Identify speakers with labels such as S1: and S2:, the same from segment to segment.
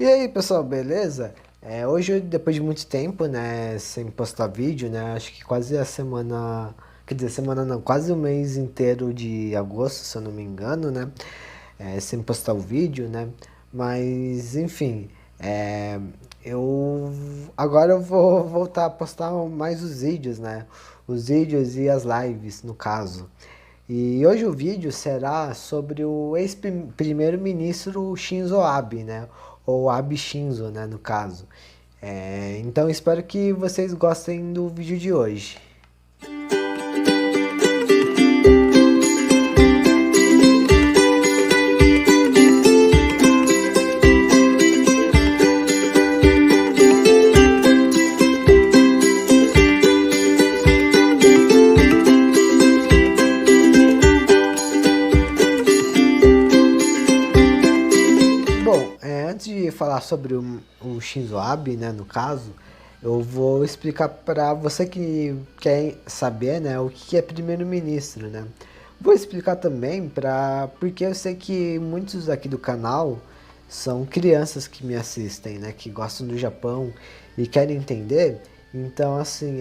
S1: E aí, pessoal, beleza? Hoje, depois de muito tempo, né, sem postar vídeo, né, acho que quase a semana, quer dizer, semana não, quase o mês inteiro de agosto, se eu não me engano, né, sem postar o vídeo, né, mas, enfim, é, eu, agora eu vou voltar a postar mais os vídeos, né, os vídeos e as lives, no caso. E hoje o vídeo será sobre o ex-primeiro-ministro Shinzo Abe, né? Ou Abe Shinzo, né, no caso. Então espero que vocês gostem do vídeo de hoje. Bom, antes de falar sobre o Shinzo Abe, né, no caso, eu vou explicar para você que quer saber, né, o que é primeiro-ministro, né. Vou explicar também porque eu sei que muitos aqui do canal são crianças que me assistem, né, que gostam do Japão e querem entender. Então, assim,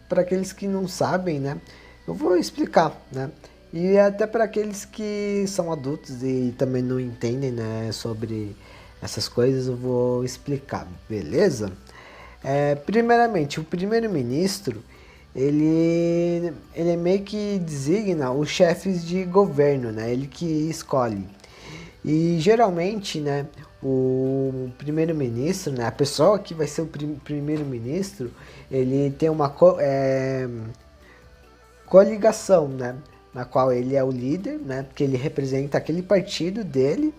S1: para aqueles que não sabem, né, eu vou explicar, né. E até para aqueles que são adultos e também não entendem, né, sobre essas coisas, eu vou explicar, beleza? Primeiramente, o primeiro-ministro, ele é meio que designa os chefes de governo, né? Ele que escolhe. E geralmente, né, o primeiro-ministro, né, a pessoa que vai ser o primeiro-ministro, ele tem uma coligação, né? Na qual ele é o líder, né? Porque ele representa aquele partido dele.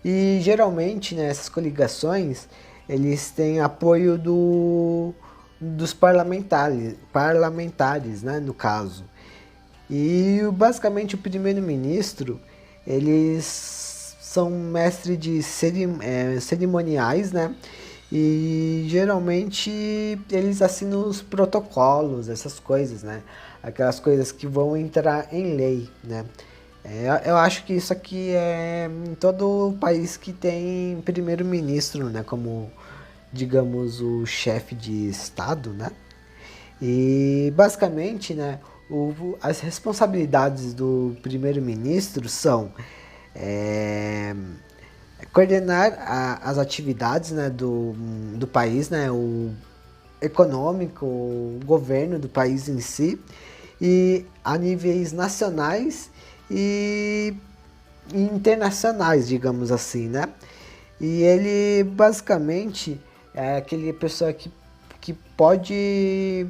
S1: E geralmente, né, essas coligações, eles têm apoio dos parlamentares, né, no caso. E basicamente o primeiro-ministro, eles são mestres de cerimoniais, né? E geralmente eles assinam os protocolos, essas coisas, né? Aquelas coisas que vão entrar em lei, né? Eu acho que isso aqui é em todo o país que tem primeiro-ministro, né? Como, digamos, o chefe de estado, né? E basicamente, né, as responsabilidades do primeiro-ministro são é, coordenar as atividades, né, do país, né, o econômico, o governo do país em si, e a níveis nacionais e internacionais, digamos assim, né? E ele basicamente é aquele pessoa que pode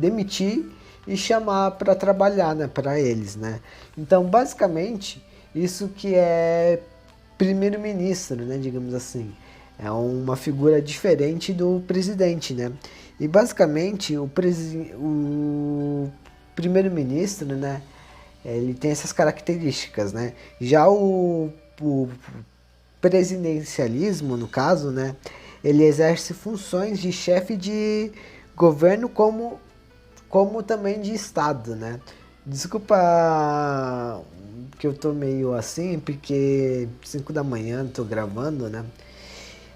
S1: demitir e chamar para trabalhar, né, para eles, né? Então, basicamente, isso que é primeiro-ministro, né, digamos assim, é uma figura diferente do presidente, né? E basicamente o primeiro-ministro, né, ele tem essas características, né? Já o presidencialismo, no caso, né, ele exerce funções de chefe de governo como também de estado, né? Desculpa que eu tô meio assim, porque 5 da manhã tô gravando, né?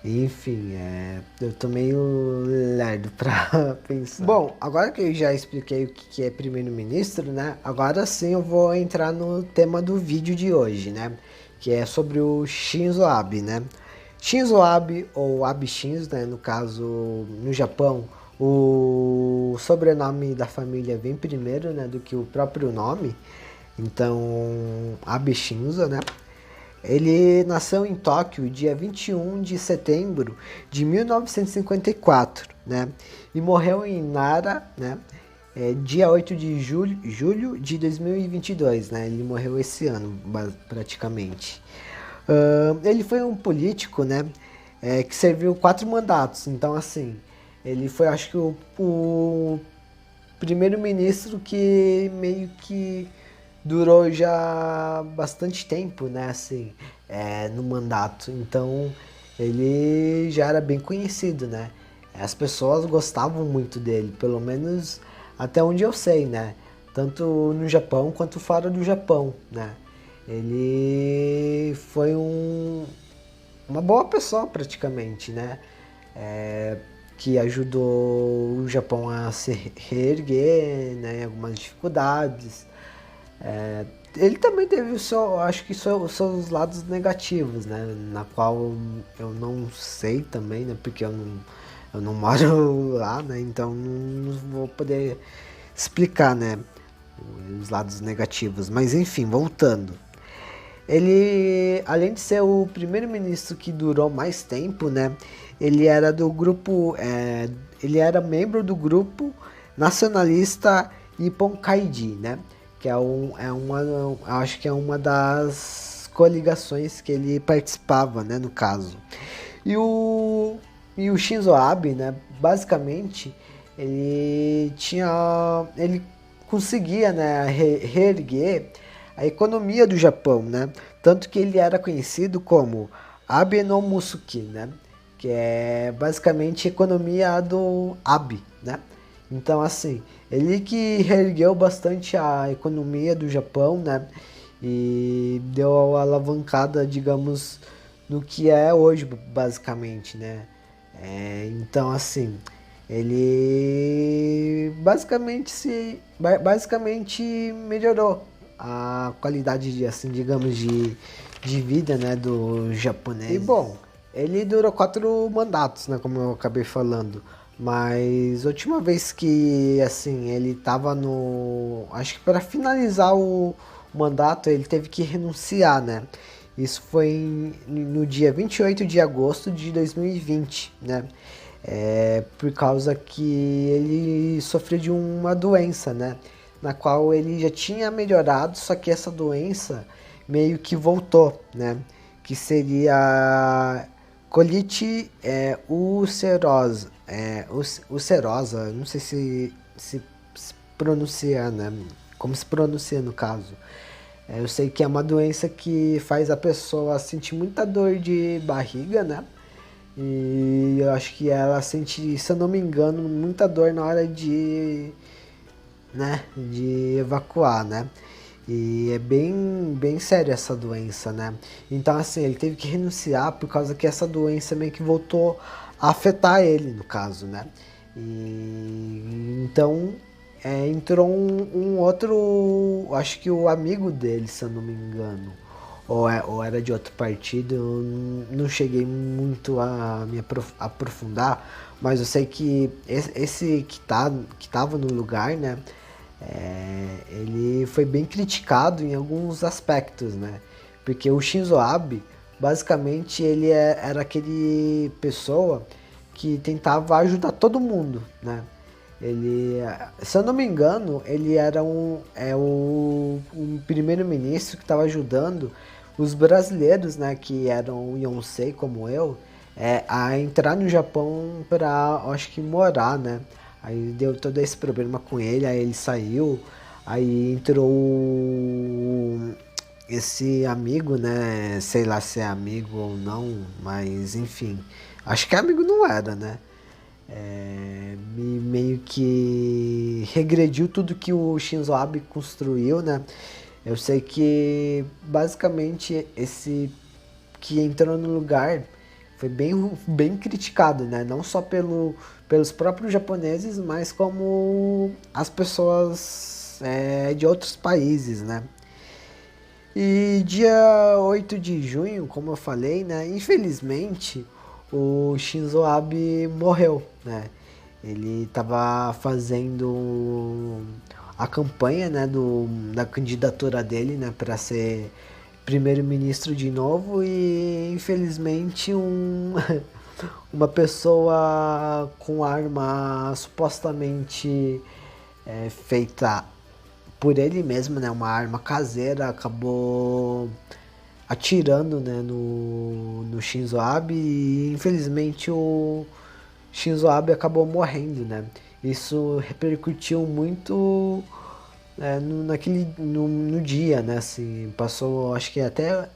S1: Enfim, eu tô meio lerdo pra pensar. Bom, agora que eu já expliquei o que é primeiro-ministro, né? Agora sim eu vou entrar no tema do vídeo de hoje, né? Que é sobre o Shinzo Abe, né? Shinzo Abe, ou Abe Shinzo, né? No caso, no Japão, o sobrenome da família vem primeiro, né? Do que o próprio nome. Então, Abe Shinzo, né? Ele nasceu em Tóquio dia 21 de setembro de 1954, né? E morreu em Nara, né? Dia 8 de julho de 2022, né? Ele morreu esse ano, praticamente. Ele foi um político, né? Que serviu 4 mandatos. Então, assim, ele foi, acho que, o primeiro-ministro que meio que durou já bastante tempo, né, assim, no mandato. Então, ele já era bem conhecido, né? As pessoas gostavam muito dele, pelo menos até onde eu sei, né? Tanto no Japão quanto fora do Japão, né? Ele foi uma boa pessoa praticamente, né? Que ajudou o Japão a se reerguer, né, em algumas dificuldades. Ele também teve acho que os seus lados negativos, né? Na qual eu não sei também, né? Porque eu não moro lá, né? Então não vou poder explicar, né? Os lados negativos. Mas enfim, voltando. Ele, além de ser o primeiro-ministro que durou mais tempo, né? Ele era do grupo, ele era membro do grupo nacionalista Nippon Kaigi, né? Que acho que é uma das coligações que ele participava, né? No caso. E o, e o Shinzo Abe, né? Basicamente, ele conseguia, né? Reerguer a economia do Japão, né? Tanto que ele era conhecido como Abe no Musuki, né? Que é basicamente a economia do Abe, né? Então, assim, ele que reergueu bastante a economia do Japão, né? E deu a alavancada, digamos, no que é hoje, basicamente, né? Então, assim, ele basicamente melhorou a qualidade de, assim, digamos, de vida, né, do japonês. E bom, ele durou 4 mandatos, né, como eu acabei falando. Mas a última vez que, assim, ele tava no, acho que para finalizar o mandato, ele teve que renunciar, né? Isso foi no dia 28 de agosto de 2020, né? Por causa que ele sofreu de uma doença, né? Na qual ele já tinha melhorado, só que essa doença meio que voltou, né? Que seria colite ulcerosa, ulcerosa, não sei se pronuncia, né? Como se pronuncia no caso. Eu sei que é uma doença que faz a pessoa sentir muita dor de barriga, né? E eu acho que ela sente, se eu não me engano, muita dor na hora de, né, de evacuar, né? E é bem sério essa doença, né? Então, assim, ele teve que renunciar por causa que essa doença meio que voltou a afetar ele, no caso, né? E então entrou um outro, acho que o amigo dele, se eu não me engano, ou era de outro partido, eu não cheguei muito a me aprofundar, mas eu sei que esse que tava no lugar, né? Ele foi bem criticado em alguns aspectos, né? Porque o Shinzo Abe, basicamente, ele era aquele pessoa que tentava ajudar todo mundo, né? Ele, se eu não me engano, ele era um primeiro-ministro que estava ajudando os brasileiros, né, que eram Yonsei como eu, a entrar no Japão para, acho que morar, né? Aí deu todo esse problema com ele, aí ele saiu, aí entrou esse amigo, né? Sei lá se é amigo ou não, mas enfim, acho que amigo não era, né? Meio que regrediu tudo que o Shinzo Abe construiu, né? Eu sei que basicamente esse que entrou no lugar foi bem criticado, né? Não só pelos próprios japoneses, mas como as pessoas de outros países, né? E dia 8 de junho, como eu falei, né? Infelizmente, o Shinzo Abe morreu, né? Ele estava fazendo a campanha, né, da candidatura dele, né, para ser primeiro-ministro de novo e infelizmente uma pessoa com arma supostamente feita por ele mesmo, né, uma arma caseira, acabou atirando, né, no Shinzo Abe e infelizmente o Shinzo Abe acabou morrendo, né. Isso repercutiu muito no dia, né, assim, passou, acho que até,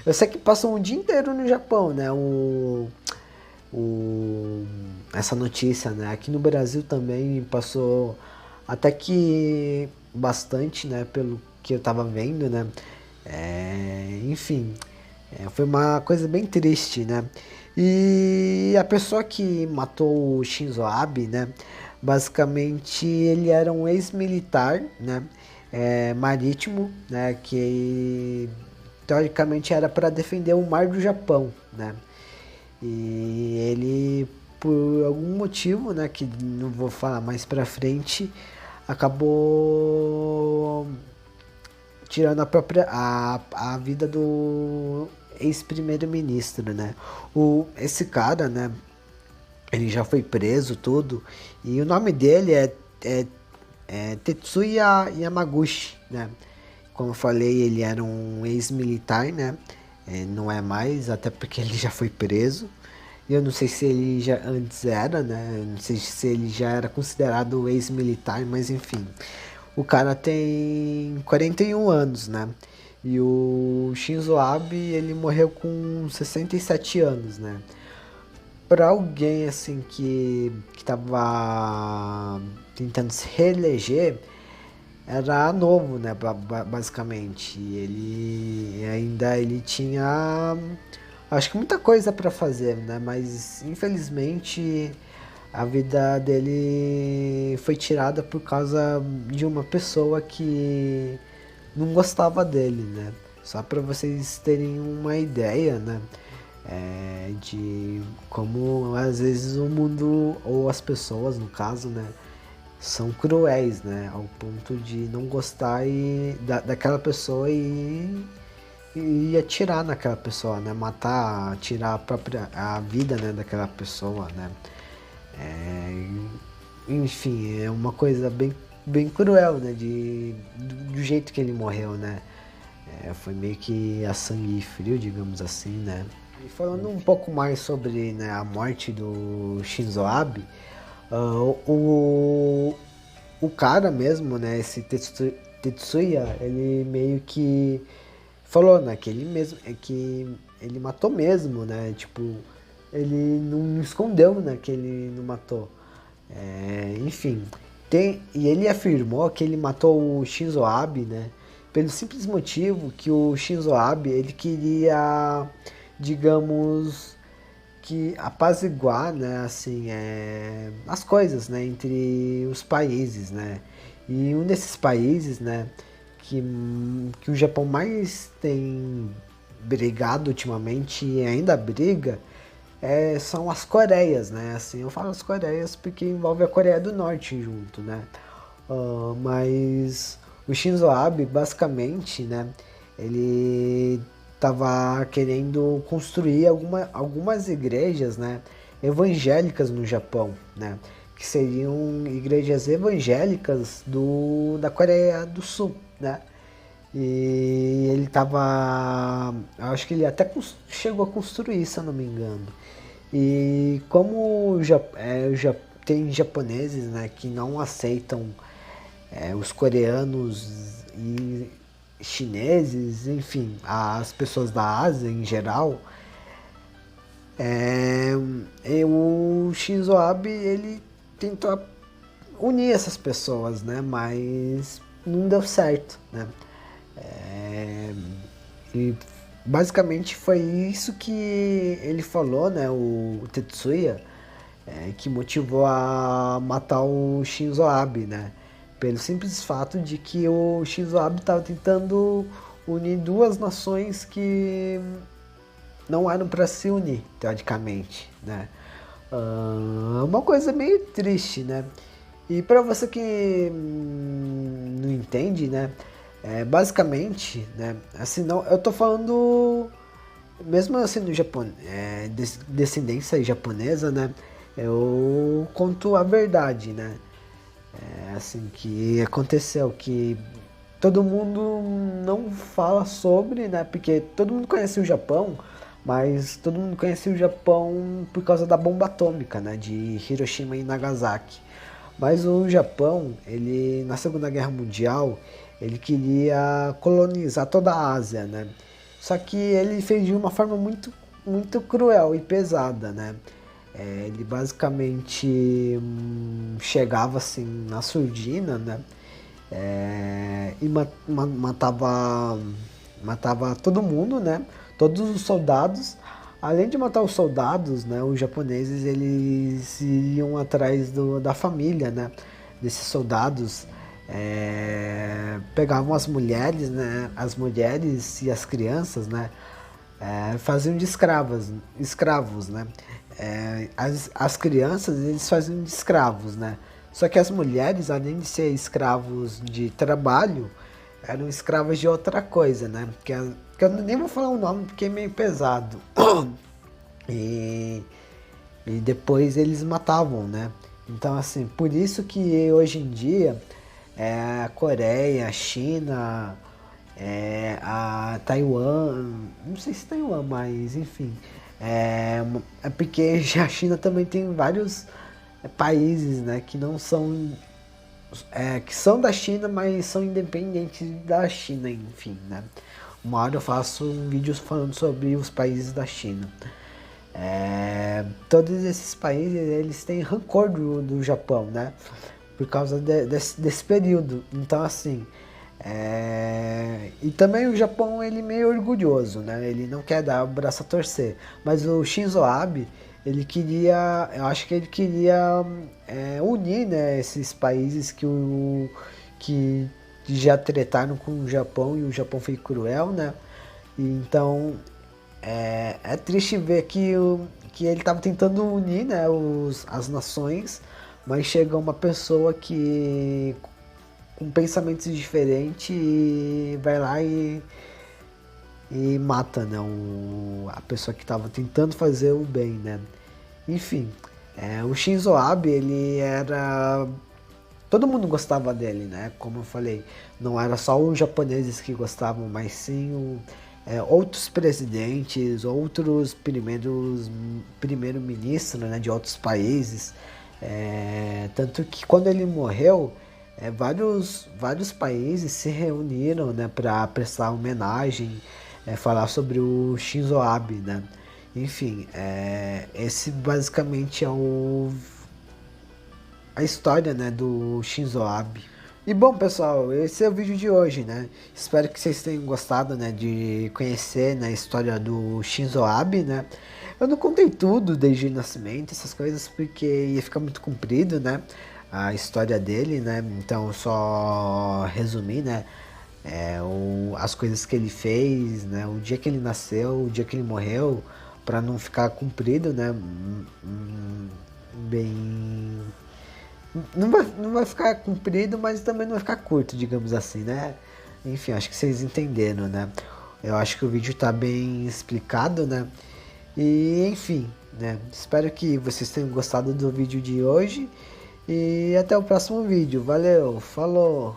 S1: eu sei que passou um dia inteiro no Japão, né, essa notícia, né, aqui no Brasil também passou até que bastante, né, pelo que eu tava vendo, né, enfim, Foi uma coisa bem triste, né? E a pessoa que matou o Shinzo Abe, né? Basicamente ele era um ex-militar, né? Marítimo, né? Que teoricamente era para defender o mar do Japão, né? E ele, por algum motivo, né? Que não vou falar mais pra frente, acabou tirando a vida do ex-primeiro-ministro, né? Esse cara, né? Ele já foi preso, tudo. E o nome dele é Tetsuya Yamaguchi, né? Como eu falei, ele era um ex-militar, né? Não é mais, até porque ele já foi preso. E eu não sei se ele já antes era, né? Eu não sei se ele já era considerado ex-militar, mas enfim. O cara tem 41 anos, né? E o Shinzo Abe, ele morreu com 67 anos, né? Para alguém assim que tava tentando se reeleger, era novo, né, basicamente. Ele tinha acho que muita coisa para fazer, né, mas infelizmente a vida dele foi tirada por causa de uma pessoa que não gostava dele, né? Só para vocês terem uma ideia, né? De como às vezes o mundo ou as pessoas, no caso, né, são cruéis, né, ao ponto de não gostar daquela pessoa e atirar naquela pessoa, né, matar, tirar a vida, né, daquela pessoa, né. É, enfim, é uma coisa bem cruel, né, do jeito que ele morreu, né. Foi meio que a sangue frio, digamos assim, né. E falando um pouco mais sobre, né, a morte do Shinzo Abe, o cara mesmo, né, esse Tetsuya, ele meio que falou, né, que ele mesmo, que ele matou mesmo, né, tipo, ele não escondeu, né, que ele não matou. Enfim, e ele afirmou que ele matou o Shinzo Abe, né, pelo simples motivo que o Shinzo Abe, ele queria, digamos, que apaziguar, né, assim, as coisas, né, entre os países, né. E um desses países, né, que o Japão mais tem brigado ultimamente e ainda briga, são as Coreias, né? Assim, eu falo as Coreias porque envolve a Coreia do Norte junto, né? Mas o Shinzo Abe, basicamente, né? Ele estava querendo construir algumas igrejas, né? Evangélicas no Japão, né? Que seriam igrejas evangélicas da Coreia do Sul, né? E ele tava. Eu acho que ele até chegou a construir, se eu não me engano. E como tem japoneses, né, que não aceitam os coreanos e chineses, enfim, as pessoas da Ásia em geral, o Shinzo Abe ele tentou unir essas pessoas, né, mas não deu certo, né. E basicamente foi isso que ele falou, né, o Tetsuya, que motivou a matar o Shinzo Abe, né, pelo simples fato de que o Shinzo Abe estava tentando unir duas nações que não eram para se unir, teoricamente, né. Uma coisa meio triste, né. E para você que não entende, né, basicamente, né, assim, não, eu tô falando, mesmo assim no Japão, descendência japonesa, né, eu conto a verdade, né, assim, que aconteceu, que todo mundo não fala sobre, né, porque todo mundo conhece o Japão, mas todo mundo conhece o Japão por causa da bomba atômica, né, de Hiroshima e Nagasaki. Mas o Japão, ele na Segunda Guerra Mundial, ele queria colonizar toda a Ásia, né? Só que ele fez de uma forma muito cruel e pesada, né? Ele basicamente chegava assim na surdina, né? E matava todo mundo, né? todos os soldados, além de matar os soldados, né, os japoneses eles iam atrás da família, né, desses soldados, pegavam as mulheres, né, as mulheres e as crianças, né, faziam de escravos, né, as crianças eles faziam de escravos, né, só que as mulheres, além de ser escravos de trabalho, eram escravas de outra coisa, né? Que eu nem vou falar o nome porque é meio pesado. E, e depois eles matavam, né? Então, assim, por isso que hoje em dia a Coreia, a China, a Taiwan, não sei se Taiwan, mas enfim, é porque a China também tem vários países, né, que não são que são da China, mas são independentes da China, enfim, né? Uma hora eu faço um vídeo falando sobre os países da China. Todos esses países, eles têm rancor do Japão, né? Por causa desse período. Então, assim, e também o Japão, ele é meio orgulhoso, né? Ele não quer dar o braço a torcer. Mas o Shinzo Abe, ele queria, eu acho que ele queria unir, né, esses países que já tretaram com o Japão e o Japão foi cruel, né? E então é triste ver que ele estava tentando unir, né, as nações, mas chega uma pessoa que com pensamentos diferentes e vai lá e mata, né, a pessoa que estava tentando fazer o bem, né? Enfim, o Shinzo Abe, ele era... Todo mundo gostava dele, né? Como eu falei, não era só os japoneses que gostavam, mas sim outros presidentes, outros primeiro-ministros, né, de outros países. Tanto que quando ele morreu, vários países se reuniram, né, para prestar homenagem, falar sobre o Shinzo Abe, né? Enfim, esse basicamente é a história, né, do Shinzo Abe. E bom, pessoal, esse é o vídeo de hoje, né? Espero que vocês tenham gostado, né, de conhecer, né, a história do Shinzo Abe, né? Eu não contei tudo desde o nascimento, essas coisas, porque ia ficar muito comprido, né, a história dele, né? Então, só resumir, né, as coisas que ele fez, né, o dia que ele nasceu, o dia que ele morreu, para não ficar comprido, né, bem... Não vai ficar comprido, mas também não vai ficar curto, digamos assim, né? Enfim, acho que vocês entenderam, né? Eu acho que o vídeo tá bem explicado, né? E, enfim, né? Espero que vocês tenham gostado do vídeo de hoje. E até o próximo vídeo. Valeu, falou!